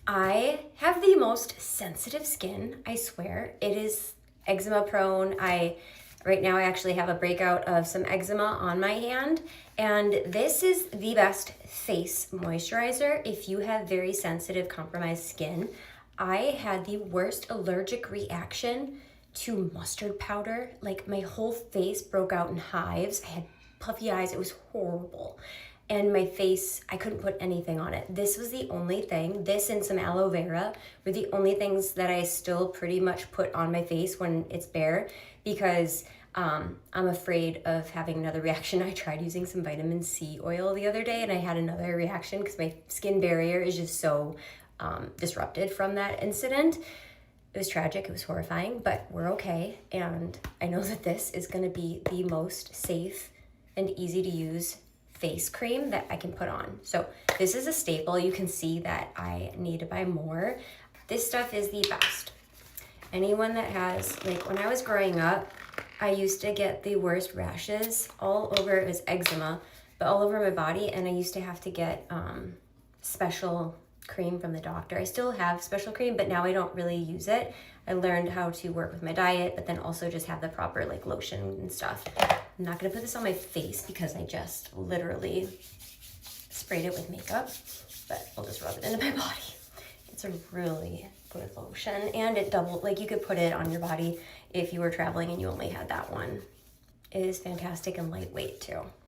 I have the most sensitive skin, I swear. It is eczema prone. Right now I actually have a breakout of some eczema on my hand, and this is the best face moisturizer if you have very sensitive, compromised skin. I had the worst allergic reaction to mustard powder. Like, my whole face broke out in hives. I had puffy eyes. It was horrible. And my face, I couldn't put anything on it. This was the only thing. This and some aloe vera were the only things that I still pretty much put on my face when it's bare, because I'm afraid of having another reaction. I tried using some vitamin C oil the other day and I had another reaction because my skin barrier is just so disrupted from that incident. It was tragic, it was horrifying, but we're okay. And I know that this is gonna be the most safe and easy to use face cream that I can put on. So this is a staple. You can see that I need to buy more. This stuff is the best. Anyone that has, like, when I was growing up, I used to get the worst rashes all over. It was eczema, but all over my body, and I used to have to get special cream from the doctor. I still have special cream, but now I don't really use it. I learned how to work with my diet, but then also just have the proper like lotion and stuff. I'm not gonna put this on my face because I just literally sprayed it with makeup, but I'll just rub it into my body. It's a really good lotion, and it doubled, like, you could put it on your body if you were traveling and you only had that one. It is fantastic and lightweight too.